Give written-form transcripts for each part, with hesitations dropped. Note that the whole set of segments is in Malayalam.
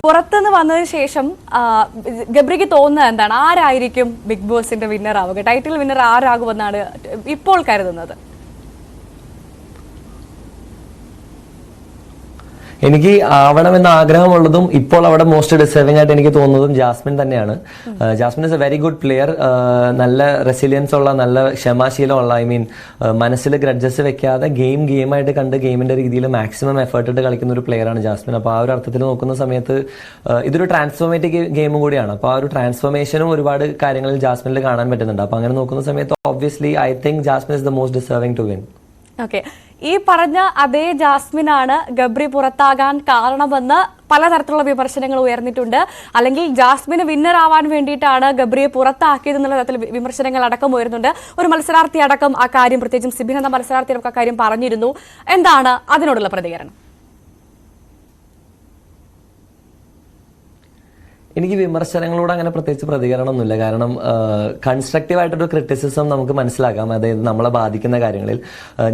പുറത്തുനിന്ന് വന്നതിന് ശേഷം ഗബ്രിക്ക് തോന്നുന്നത് എന്താണ്? ആരായിരിക്കും ബിഗ് ബോസിന്റെ വിന്നർ ആവുക? ടൈറ്റിൽ വിന്നർ ആരാകുമെന്നാണ് ഇപ്പോൾ കരുതുന്നത്? എനിക്ക് ആവണമെന്ന് ആഗ്രഹമുള്ളതും ഇപ്പോൾ അവിടെ മോസ്റ്റ് ഡിസേർവിംഗ് ആയിട്ട് എനിക്ക് തോന്നുന്നതും ജാസ്മിൻ തന്നെയാണ്. Jasmine is a very good player. നല്ല റെസിലിയൻസ് ഉള്ള, നല്ല ക്ഷമാശീലമുള്ള, മനസ്സിൽ ഗ്രഡ്ജസ് വെക്കാതെ ഗെയിമായിട്ട് കണ്ട് ഗെയിമിന്റെ രീതിയിൽ മാക്സിമം എഫേർട്ട് ഇട്ട് കളിക്കുന്ന ഒരു പ്ലെയർ ആണ് ജാസ്മിൻ. അപ്പോൾ ആ ഒരു അർത്ഥത്തിൽ നോക്കുന്ന സമയത്ത് ഇതൊരു ട്രാൻസ്ഫോർമേറ്റീവ് ഗെയിമും കൂടിയാണ്. അപ്പോൾ ആ ഒരു ട്രാൻസ്ഫോർമേഷനും ഒരുപാട് കാര്യങ്ങളിൽ ജാസ്മിനിൽ കാണാൻ പറ്റുന്നുണ്ട്. അപ്പോൾ അങ്ങനെ നോക്കുന്ന സമയത്ത് obviously I think Jasmine is the most deserving to win. Okay, ഈ പറഞ്ഞ അതേ ജാസ്മിനാണ് ഗബ്രി പുറത്താകാൻ കാരണമെന്ന് പലതരത്തിലുള്ള വിമർശനങ്ങൾ ഉയർന്നിട്ടുണ്ട്. അല്ലെങ്കിൽ ജാസ്മിന് വിന്നർ ആവാൻ വേണ്ടിയിട്ടാണ് ഗബ്രിയെ പുറത്താക്കിയതെന്നുള്ള തരത്തിൽ വിമർശനങ്ങൾ അടക്കം ഉയരുന്നുണ്ട്. ഒരു മത്സരാർത്ഥി അടക്കം ആ കാര്യം, പ്രത്യേകിച്ചും സിബിൻ എന്ന മത്സരാർത്ഥി അടക്കം ആ കാര്യം പറഞ്ഞിരുന്നു. എന്താണ് അതിനോടുള്ള പ്രതികരണം? എനിക്ക് വിമർശനങ്ങളോട് അങ്ങനെ പ്രത്യേകിച്ച് പ്രതികരണമൊന്നുമില്ല. കാരണം കൺസ്ട്രക്റ്റീവ് ആയിട്ടൊരു ക്രിറ്റിസിസം നമുക്ക് മനസ്സിലാക്കാം, അതായത് നമ്മളെ ബാധിക്കുന്ന കാര്യങ്ങളിൽ.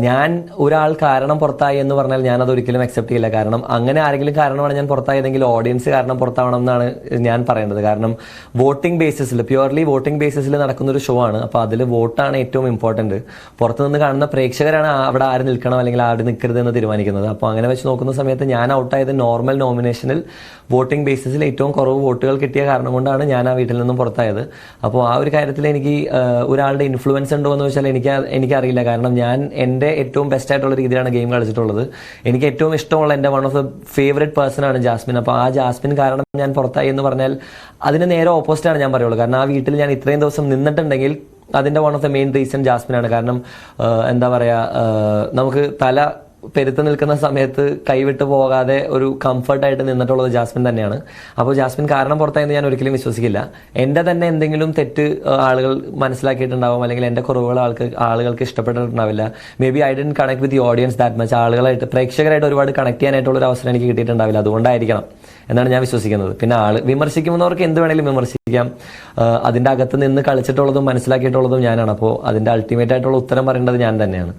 ഞാൻ ഒരാൾ കാരണം പുറത്തായി എന്ന് പറഞ്ഞാൽ ഞാൻ അതൊരിക്കലും അക്സെപ്റ്റ് ചെയ്യില്ല. കാരണം അങ്ങനെ ആരെങ്കിലും കാരണമാണ് ഞാൻ പുറത്തായതെങ്കിൽ ഓഡിയൻസ് കാരണം പുറത്താവണം എന്നാണ് ഞാൻ പറയേണ്ടത്. കാരണം വോട്ടിംഗ് ബേസിസിൽ, പ്യുവർലി വോട്ടിംഗ് ബേസിസിൽ നടക്കുന്നൊരു ഷോ ആണ്. അപ്പോൾ അതിൽ വോട്ടാണ് ഏറ്റവും ഇമ്പോർട്ടൻറ്റ്. പുറത്തുനിന്ന് കാണുന്ന പ്രേക്ഷകരാണ് അവിടെ ആര് നിൽക്കണം അല്ലെങ്കിൽ ആര് നിൽക്കരുത് എന്ന് തീരുമാനിക്കുന്നത്. അപ്പോൾ അങ്ങനെ വെച്ച് നോക്കുന്ന സമയത്ത് ഞാൻ ഔട്ടായത് നോർമൽ നോമിനേഷനിൽ വോട്ടിംഗ് ബേസിസിൽ ഏറ്റവും കുറവ് വോട്ടുകൾ കിട്ടിയ കാരണം കൊണ്ടാണ് ഞാൻ ആ വീട്ടിൽ നിന്നും പുറത്തായത്. അപ്പോൾ ആ ഒരു കാര്യത്തിൽ എനിക്ക് ഒരാളുടെ ഇൻഫ്ലുവൻസ് ഉണ്ടോ എന്ന് വെച്ചാൽ എനിക്കറിയില്ല. കാരണം ഞാൻ എൻ്റെ ഏറ്റവും ബെസ്റ്റ് ആയിട്ടുള്ള രീതിയിലാണ് ഗെയിം കളിച്ചിട്ടുള്ളത്. എനിക്ക് ഏറ്റവും ഇഷ്ടമുള്ള എൻ്റെ one of the favourite person ആണ് ജാസ്മിൻ. അപ്പോൾ ആ ജാസ്മിൻ കാരണം ഞാൻ പുറത്തായി എന്ന് പറഞ്ഞാൽ അതിന് നേരെ ഓപ്പോസിറ്റാണ് ഞാൻ പറയുള്ളൂ. കാരണം ആ വീട്ടിൽ ഞാൻ ഇത്രയും ദിവസം നിന്നിട്ടുണ്ടെങ്കിൽ അതിൻ്റെ one of the main reason ജാസ്മിനാണ്. കാരണം എന്താ പറയുക, നമുക്ക് തല പെരുത്ത് നിൽക്കുന്ന സമയത്ത് കൈവിട്ട് പോകാതെ ഒരു കംഫർട്ടായിട്ട് നിന്നിട്ടുള്ളത് ജാസ്മിൻ തന്നെയാണ്. അപ്പോൾ ജാസ്മിൻ കാരണം പുറത്തായെന്ന് ഞാൻ ഒരിക്കലും വിശ്വസിക്കില്ല. എൻ്റെ തന്നെ എന്തെങ്കിലും തെറ്റ് ആളുകൾ മനസ്സിലാക്കിയിട്ടുണ്ടാവും, അല്ലെങ്കിൽ എൻ്റെ കുറവുകൾ ആളുകൾക്ക് ഇഷ്ടപ്പെട്ടിട്ടുണ്ടാവില്ല. May be I didn't connect with the audience that much. ആളുകളായിട്ട്, പ്രേക്ഷകരായിട്ട് ഒരുപാട് കണക്ട് ചെയ്യാനായിട്ടുള്ള ഒരു അവസരം എനിക്ക് കിട്ടിയിട്ടുണ്ടാവില്ല. അതുകൊണ്ടായിരിക്കണം എന്നാണ് ഞാൻ വിശ്വസിക്കുന്നത്. പിന്നെ വിമർശിക്കുന്നവർക്ക് എന്ത് വേണമെങ്കിലും വിമർശിക്കാം. അതിൻ്റെ അകത്ത് നിന്ന് കളിച്ചിട്ടുള്ളതും മനസ്സിലാക്കിയിട്ടുള്ളതും ഞാനാണ്. അപ്പോൾ അതിൻ്റെ അൾട്ടിമേറ്റ് ആയിട്ടുള്ള ഉത്തരം പറയേണ്ടത് ഞാൻ തന്നെയാണ്.